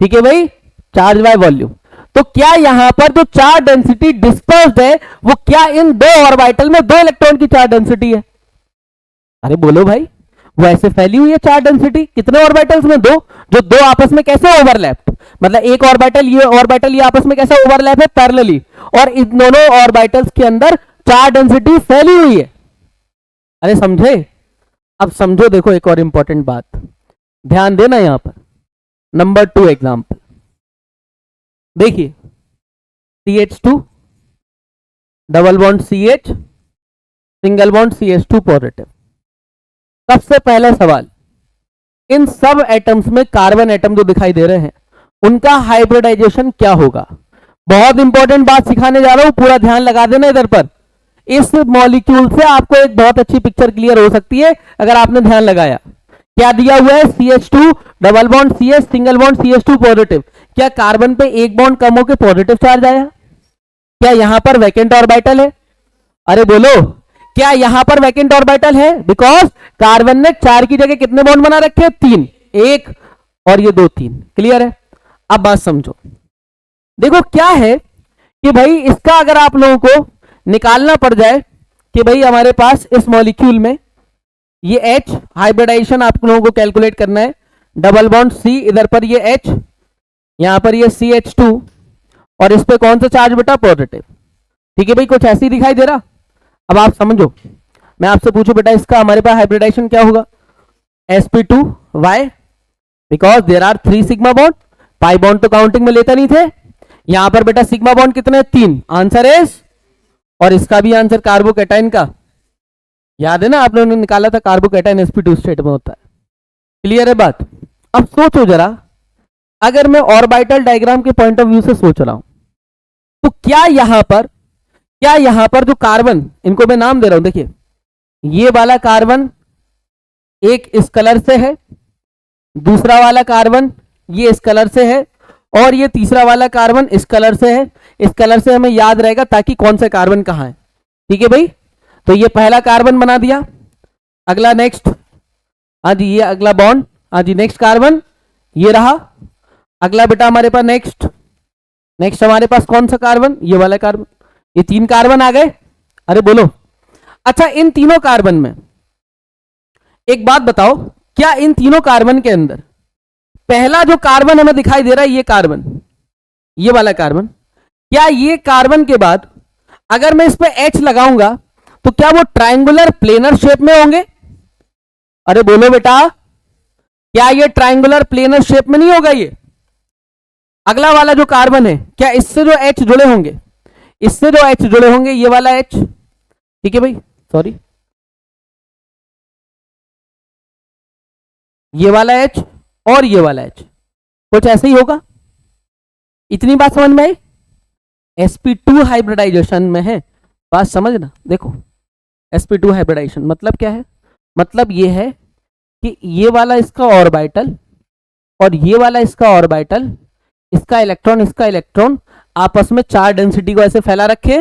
ठीक है भाई, चार्ज बाय वॉल्यूम। तो क्या यहां पर जो चार्ज डेंसिटी डिस्पर्स्ड है, वो क्या इन दो ऑर्बिटल में दो इलेक्ट्रॉन की चार्ज डेंसिटी है? अरे बोलो भाई, वो ऐसे फैली हुई है चार्ज डेंसिटी कितने ऑर्बिटल्स में? दो। जो दो आपस में कैसे ओवरलैप, मतलब एक ऑर्बिटल ये आपस में कैसे ओवरलैप है? पैरेलली। और इन दोनों ऑर्बिटल्स के अंदर चार्ज डेंसिटी फैली हुई है। अरे समझे? अब समझो, देखो एक और इंपॉर्टेंट बात ध्यान देना यहां पर। नंबर 2 एग्जांपल देखिए, CH2 double bond CH, single bond CH2 positive. सबसे पहला सवाल, इन सब एटम्स में कार्बन एटम जो दिखाई दे रहे हैं उनका हाइब्रिडाइजेशन क्या होगा? बहुत इंपॉर्टेंट बात सिखाने जा रहा हूं, पूरा ध्यान लगा देना इधर पर। इस मॉलिक्यूल से आपको एक बहुत अच्छी पिक्चर क्लियर हो सकती है अगर आपने ध्यान लगाया। क्या दिया हुआ है? CH2 double bond CH, single bond CH2 positive. क्या कार्बन पे एक बॉन्ड कम होकर पॉजिटिव चार्ज आया? क्या यहां पर वैकेंट ऑर्बिटल है? अरे बोलो, क्या यहां पर वैकेंट ऑर्बिटल है? बिकॉज कार्बन ने 4 की जगह कितने बॉन्ड बना रखे? 3, 1 और ये 2 3। क्लियर है? अब बात समझो। देखो क्या है कि भाई इसका अगर आप लोगों को निकालना पड़ जाए कि भाई हमारे पास इस मॉलिक्यूल में ये H, हाइब्रिडाइजेशन आप लोगों को कैलकुलेट करना है। डबल बॉन्ड C, इधर पर ये H, यहां पर ये CH2 और इस पे कौन सा चार्ज बेटा? पॉजिटिव। ठीक है भाई, कुछ ऐसे ही दिखाई दे रहा। अब आप समझो, मैं आपसे पूछूं बेटा इसका हमारे पास हाइब्रिडाइजेशन क्या होगा? sp2। Why? Because there are 3 sigma bond. Pi bond तो काउंटिंग में लेते नहीं थे। यहां पर बेटा सिग्मा बॉन्ड कितने? 3। आंसर इज, और इसका भी आंसर कार्बोकैटायन का याद है ना, आप लोगों ने निकाला था, कार्बोकैटायन sp2 स्टेट में होता है। क्लियर है बात? अब सोचो जरा, अगर मैं ऑर्बिटल डायग्राम के पॉइंट ऑफ व्यू से सोच रहा हूं तो क्या यहां पर जो कार्बन, इनको मैं नाम दे रहा हूं, देखिए ये वाला कार्बन एक इस कलर से है, दूसरा वाला कार्बन ये इस कलर से है, और ये तीसरा वाला कार्बन इस कलर से है। इस कलर से हमें याद रहेगा ताकि कौन सा कार्बन कहां है। ठीक है भाई, तो ये पहला कार्बन बना दिया। अगला नेक्स्ट, हाँ जी ये अगला बॉन्ड, हाँ जी नेक्स्ट कार्बन ये रहा। अगला बेटा हमारे पास नेक्स्ट हमारे पास कौन सा कार्बन? ये वाला कार्बन। ये 3 कार्बन आ गए। अरे बोलो, अच्छा इन तीनों कार्बन में एक बात बताओ, क्या इन तीनों कार्बन के अंदर पहला जो कार्बन हमें दिखाई दे रहा है, ये कार्बन, ये वाला कार्बन, क्या ये कार्बन के बाद अगर मैं इस पे H लगाऊंगा तो क्या वो ट्रायंगुलर प्लेनर शेप में होंगे? अरे बोलो बेटा, क्या ये ट्रायंगुलर प्लेनर शेप में नहीं होगा? ये अगला वाला जो कार्बन है, क्या इससे जो H जुड़े होंगे, इससे जो H जुड़े होंगे, ये वाला H, ठीक है भाई, सॉरी, ये वाला H और ये वाला H कुछ ऐसे ही होगा। इतनी बात समझ में आई? sp2 हाइब्रिडाइजेशन में है, बात समझना। देखो sp2 हाइब्रिडाइजेशन मतलब क्या है? मतलब ये है कि ये वाला इसका ऑर्बिटल और ये वाला इसका ऑर्बिटल, इसका इलेक्ट्रॉन आपस में चार्ज डेंसिटी को ऐसे फैला रखे।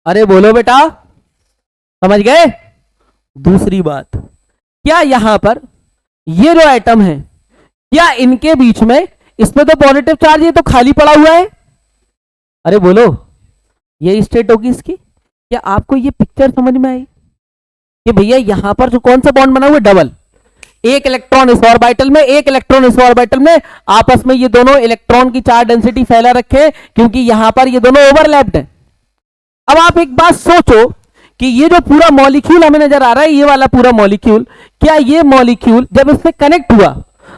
अरे बोलो बेटा, समझ गए? दूसरी बात, क्या यहां पर ये जो एटम है, क्या इनके बीच में, इसमें तो पॉजिटिव चार्ज, ये तो खाली पड़ा हुआ है। अरे बोलो, ये स्टेट होगी इसकी। क्या आपको ये पिक्चर समझ में आई कि भैया यहां पर जो कौन सा बॉन्ड बना हुआ है? डबल, एक इलेक्ट्रॉन इस ऑर्बिटल में, एक इलेक्ट्रॉन इस ऑर्बिटल में, आपस में ये दोनों इलेक्ट्रॉन की चार्ज डेंसिटी फैला रखे, क्योंकि यहां पर ये दोनों ओवरलैप्ड हैं। अब आप एक बात सोचो कि ये जो पूरा मॉलिक्यूल हमें नजर आ रहा है, ये वाला पूरा मॉलिक्यूल, क्या ये मॉलिक्यूल जब इससे कनेक्ट हुआ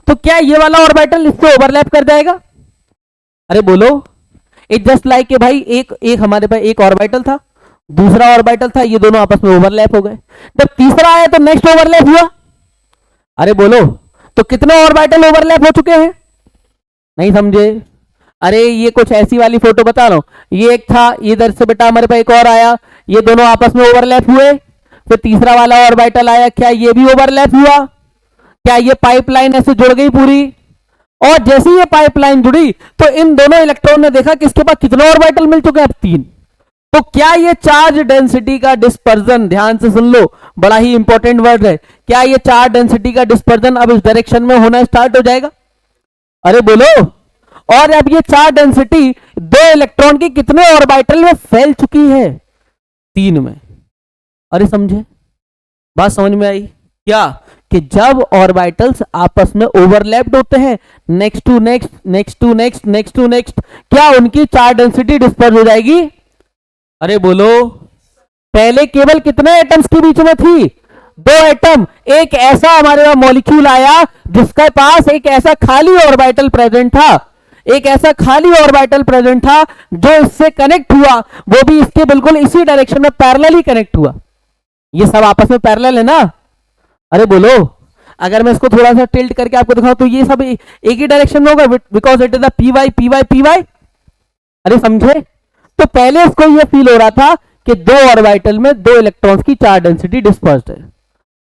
तो क्या ये वाला ऑर्बिटल इससे ओवरलैप कर जाएगा? अरे बोलो, इट जस्ट लाइक कि भाई एक हमारे पास एक ऑर्बिटल था, दूसरा ऑर्बिटल था, ये दोनों आपस में ओवरलैप हो गए। जब तीसरा आया तो नेक्स्ट ओवरलैप हुआ। अरे बोलो, तो कितने ऑर्बिटल ओवरलैप हो चुके हैं? नहीं समझे? अरे ये कुछ ऐसी वाली फोटो बता रहा हूं, ये एक था, इधर से बेटा हमारे पास एक और आया, ये दोनों आपस में ओवरलैप हुए, फिर तीसरा वाला ऑर्बिटल आया, क्या ये भी ओवरलैप हुआ? क्या ये पाइपलाइन ऐसे जुड़ गई पूरी? और जैसे ही ये पाइपलाइन जुड़ी तो इन दोनों इलेक्ट्रॉन ने देखा कि इसके पास कितने ऑर्बिटल मिल चुके हैं? अब 3। तो क्या ये चार्ज डेंसिटी का डिस्पर्जन, ध्यान से सुन लो, बड़ा ही इंपॉर्टेंट वर्ड है, क्या ये चार्ज डेंसिटी का डिस्पर्जन अब इस डायरेक्शन में होना स्टार्ट हो जाएगा? अरे बोलो, और अब ये चार्ज डेंसिटी 2 इलेक्ट्रॉन की कितने ऑर्बिटल में फैल चुकी है? 3 में। अरे समझे? बात समझ में आई क्या? कि जब ऑर्बिटल्स आपस में ओवरलैप्ड होते हैं, next to next, next to next, next to next, क्या उनकी चार्ज डेंसिटी डिस्पर्स हो जाएगी? अरे बोलो, पहले केवल कितने एटम्स के बीच में थी? 2 एटम। एक ऐसा हमारे पास मॉलिक्यूल आया जिसके पास एक ऐसा खाली ऑर्बिटल प्रेजेंट था, एक ऐसा खाली ऑर्बिटल प्रेजेंट था जो इससे कनेक्ट हुआ, वो भी इसके बिल्कुल इसी डायरेक्शन में पैरेलल ही कनेक्ट हुआ। ये सब आपस में पैरेलल है ना? अरे बोलो, अगर मैं इसको थोड़ा सा टिल्ट करके आपको दिखाऊं तो ये सब एक ही डायरेक्शन में होगा, because it is the P Y P Y P Y. अरे समझे? तो पहले इसको ये फील हो रहा था कि 2 ऑर्बिटल में 2 इलेक्ट्रॉन्स की चार्ज डेंसिटी डिस्पर्स्ड है।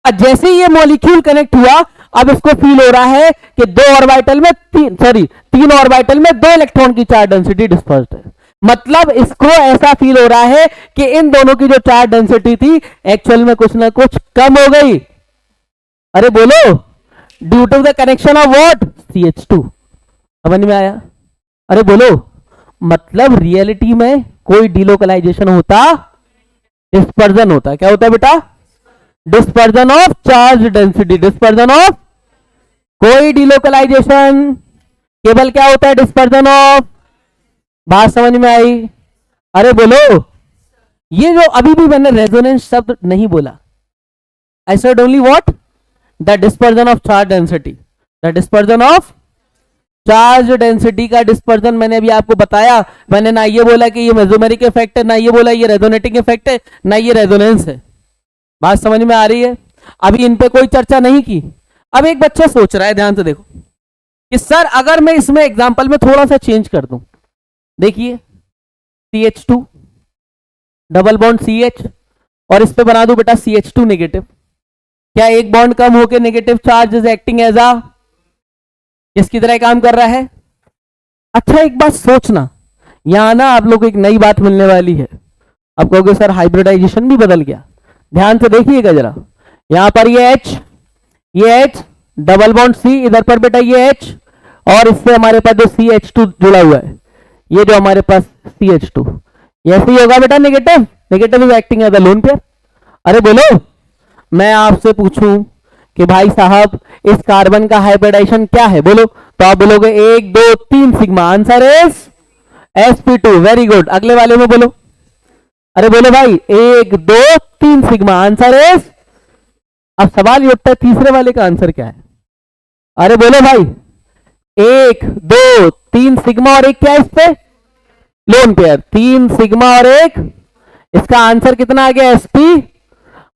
अब जैसे ही ये मॉलिक्यूल कनेक्ट हुआ, अब इसको फील हो रहा है कि 2 ऑर्बिटल में 3 ऑर्बिटल में 2 इलेक्ट्रॉन की चार्ज डेंसिटी डिस्पर्स्ड है। मतलब इसको ऐसा फील हो रहा है कि इन दोनों की जो चार्ज डेंसिटी थी एक्चुअल में कुछ ना कुछ कम हो गई। अरे बोलो, due to the connection of what? CH2। समझ में आया? अरे बोलो, मतलब रियलिटी में कोई डिलोकलाइजेशन होता, डिस्पर्जन होता। क्या होता है बेटा? Dispersion of charge density, dispersion of, कोई डिलोकलाइजेशन, केवल क्या होता है? Dispersion of. बात समझ में आई? अरे बोलो, ये जो अभी भी मैंने रेजोनेंस शब्द नहीं बोला, I said only what? The dispersion of charge density, the dispersion of charge density का डिस्पर्जन मैंने अभी आपको बताया। मैंने ना ये बोला कि ये मेसोमेरिक इफेक्ट है, ना ये बोला ये रेजोनेटिंग इफेक्ट है, ना ये रेजोनेंस है। बात समझ में आ रही है? अभी इन पे कोई चर्चा नहीं की। अब एक बच्चा सोच रहा है, ध्यान से देखो, कि सर अगर मैं इसमें एग्जांपल में थोड़ा सा चेंज कर दूं, देखिए CH2 डबल बॉन्ड CH और इस पे बना दूं बेटा CH2 नेगेटिव, क्या एक बॉन्ड कम होकर negative charge is acting as a किसकी तरह काम कर रहा है? अच्छा एक बात सोचना, यहां ना आप लोग को एक नई बात मिलने वाली है। आप कहोगे सर हाइब्रिडाइजेशन भी बदल गया। ध्यान से देखिएगा जरा, यहां पर ये H डबल बॉन्ड C, इधर पर बेटा ये H और इससे हमारे पास जो CH2 जुड़ा हुआ है, ये जो हमारे पास CH2, ये ऐसे ही होगा बेटा negative, negative is acting as a lone pair. अरे बोलो, मैं आपसे पूछूं कि भाई साहब इस कार्बन का हाइब्रिडाइजेशन क्या है? बोलो, तो आप बोलोगे 1 2 3 sigma. Answer is sp2। Very good. अगले वाले में बोलो, अरे बोलो भाई 1 2 3 सिग्मा, आंसर इज। अब सवाल ये उठता है तीसरे वाले का आंसर क्या है? अरे बोलो भाई, 1 2 3 सिग्मा और एक क्या है इस पे? Lone pair. 3 सिग्मा और एक, इसका आंसर कितना आ गया? एसपी।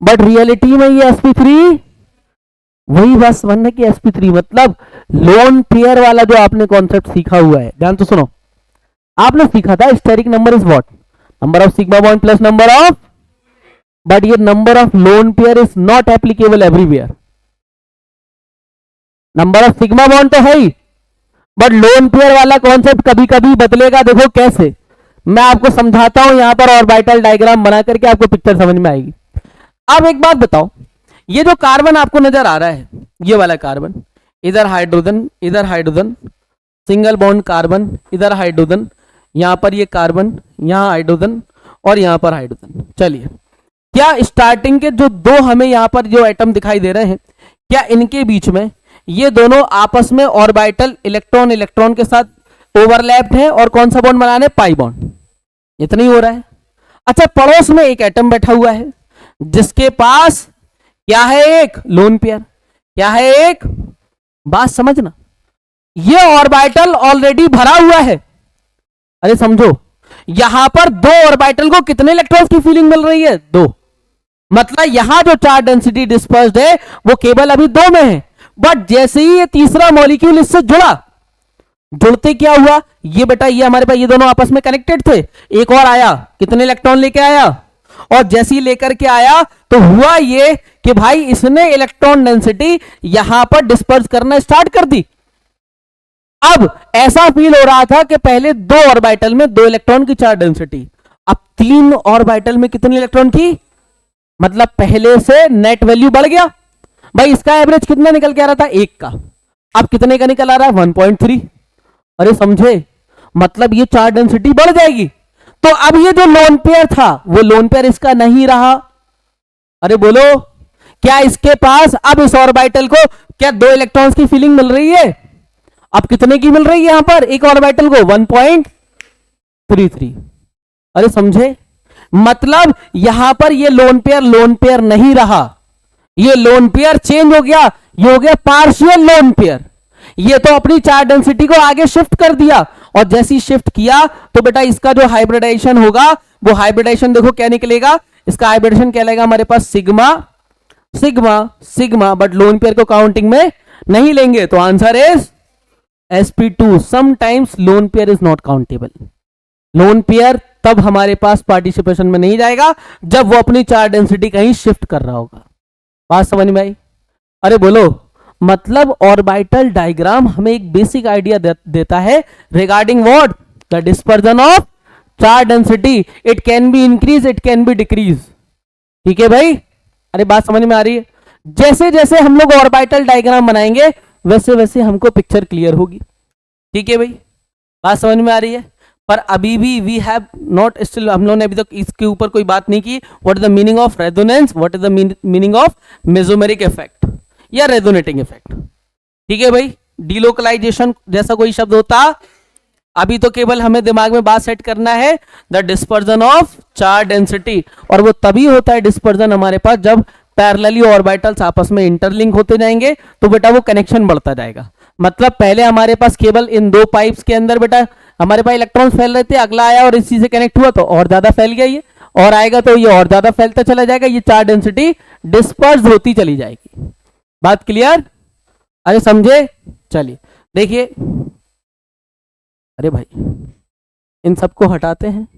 बट रियलिटी में ये sp3 वही बस वन है कि sp3 मतलब लोन पेयर वाला जो आपने कॉन्सेप्ट सीखा हुआ है, ध्यान तो सुनो। आपने सीखा था steric number is what? Number of sigma bond plus number of, but ये number of lone pair is not applicable everywhere. Number of sigma bond तो है ही, बट लोन पेयर वाला कॉन्सेप्ट कभी कभी बदलेगा। देखो कैसे, मैं आपको समझाता हूं यहां पर ऑर्बिटल डायग्राम बना करके, आपको पिक्चर समझ में आएगी। अब एक बात बताओ, ये जो कार्बन आपको नजर आ रहा है, ये वाला कार्बन, इधर हाइड्रोजन, इधर हाइड्रोजन, सिंगल बॉन्ड कार्बन, इधर हाइड्रोजन, यहां पर ये कार्बन, यहां हाइड्रोजन और यहां पर हाइड्रोजन। चलिए, क्या स्टार्टिंग के जो दो हमें यहां पर जो एटम दिखाई दे रहे हैं, क्या इनके बीच में ये दोनों आपस में ऑर्बिटल इलेक्ट्रॉन इलेक्ट्रॉन के साथ ओवरलैप्ड है और कौन सा बॉन्ड बना रहे हैं? Pi bond. इतना ही हो रहा है। अच्छा, पड़ोस में एक एटम बैठा हुआ है जिसके पास क्या है? एक लोन पेयर। क्या है? एक। बात समझना, ये ऑर्बिटल ऑलरेडी भरा हुआ है। अरे समझो, यहां पर दो ऑर्बिटल को कितने इलेक्ट्रॉन्स की फीलिंग मिल रही है? 2। मतलब यहां जो चार्ज डेंसिटी डिस्पर्स्ड है वो केवल अभी 2 में है, बट जैसे ही ये तीसरा मॉलिक्यूल इससे जुड़ा, जुड़ते क्या हुआ? ये बेटा, ये हमारे पास ये दोनों आपस में कनेक्टेड थे, एक और आया, कितने इलेक्ट्रॉन लेके आया? और जैसे ही लेकर के आया तो हुआ ये कि भाई इसने इलेक्ट्रॉन डेंसिटी यहां पर डिस्पर्स करना स्टार्ट कर दी। अब ऐसा फील हो रहा था कि पहले 2 ऑर्बिटल में 2 इलेक्ट्रॉन की चार्ज डेंसिटी, अब 3 ऑर्बिटल में कितने इलेक्ट्रॉन की? मतलब पहले से नेट वैल्यू बढ़ गया। भाई इसका एवरेज कितना निकल के आ रहा था? 1 का, अब कितने का निकल आ रहा है? 1.3। अरे समझे, मतलब ये चार्ज डेंसिटी बढ़ जाएगी। तो अब ये जो लोन पेयर था वो लोन पेयर इसका नहीं रहा। अरे बोलो, क्या इसके पास अब इस ऑर्बिटल को क्या 2 इलेक्ट्रॉन्स की फीलिंग मिल रही है? अब कितने की मिल रही है यहां पर एक ऑर्बिटल को? 1.33। अरे समझे, मतलब यहां पर ये लोन पेयर नहीं रहा, ये लोन पेयर चेंज हो गया, ये हो गया पार्शियल लोन पेयर। ये तो अपनी चार्ज डेंसिटी को आगे शिफ्ट कर दिया, और जैसी शिफ्ट किया तो बेटा इसका जो हाइब्रिडाइजेशन होगा, वो हाइब्रिडाइजेशन देखो क्या निकलेगा? इसका हाइब्रिडेशन क्या लगेगा हमारे पास? Sigma sigma sigma, but lone pair को काउंटिंग में नहीं लेंगे, तो answer is sp2। Sometimes lone pair is not countable. Lone pair तब हमारे पास पार्टिसिपेशन में नहीं जाएगा जब वो अपनी चार्ज डेंसिटी कहीं शिफ्ट कर रहा होगा। बात समझ में आई? अरे बोलो, मतलब ऑर्बिटल डायग्राम हमें एक बेसिक आइडिया देता है regarding what? The dispersion of charge density. It can be increase, it can be decrease. ठीक है भाई? अरे बात समझ में आ रही है? जैसे जैसे हम लोग ऑर्बिटल डायग्राम बनाएंगे वैसे वैसे हमको पिक्चर क्लियर होगी। ठीक है भाई? बात समझ में आ रही है? पर अभी भी वी हैव नॉट स्टिल, हम लोगों ने अभी तक इसके ऊपर कोई बात नहीं की। What is the meaning of resonance, what is the meaning of mesomeric effect या रेजोनेटिंग इफेक्ट। ठीक है भाई? डिलोकलाइजेशन जैसा कोई शब्द होता, अभी तो केवल हमें दिमाग में बात सेट करना है, the dispersion of charge density. और वो तभी होता है डिस्पर्जन हमारे पास जब पैरेलली ऑर्बिटल्स आपस में इंटरलिंक होते जाएंगे, तो बेटा वो कनेक्शन बढ़ता जाएगा। मतलब पहले हमारे पास केवल इन 2 पाइप्स के अंदर बेटा हमारे पास इलेक्ट्रॉन्स फैल रहे थे, अगला आया और इसी से कनेक्ट हुआ तो और ज्यादा फैल गया ये, और आएगा तो ये और ज्यादा फैलता चला जाएगा, ये चार्ज डेंसिटी डिस्पर्स होती चली जाएगी। बात क्लियर? अरे समझे? चलिए देखिए, अरे भाई इन सबको हटाते हैं,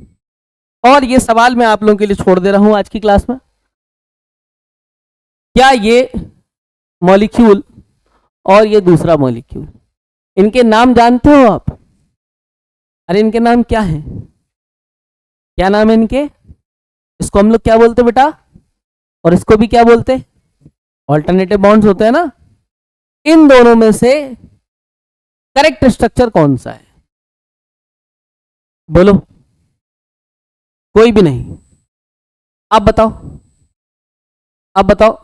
और ये सवाल मैं आप लोगों के लिए छोड़ दे रहा हूं आज की क्लास में। क्या ये मॉलिक्यूल और ये दूसरा मॉलिक्यूल, इनके नाम जानते हो आप? अरे इनके नाम क्या हैं? क्या नाम है इनके? इसको हम लोग क्या बोलते बेटा? और इसको भी क्या बोलते? ऑल्टरनेटिव बॉन्ड्स होते हैं ना। इन दोनों में से करेक्ट स्ट्रक्चर कौन सा है? बोलो। कोई भी नहीं। आप बताओ, आप बताओ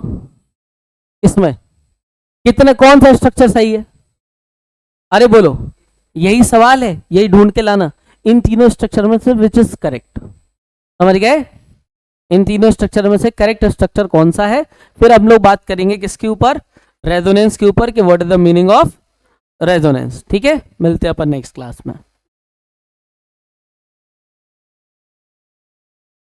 इसमें कितने, कौन सा स्ट्रक्चर सही है? अरे बोलो, यही सवाल है, यही ढूंढ के लाना इन तीनों स्ट्रक्चर में से विच इज करेक्ट। समझ गए? इन तीनों स्ट्रक्चर में से करेक्ट स्ट्रक्चर कौन सा है। फिर हम लोग बात करेंगे किसके ऊपर, रेजोनेंस के ऊपर, कि what is the meaning of resonance. ठीक है, मिलते हैं अपन नेक्स्ट क्लास में।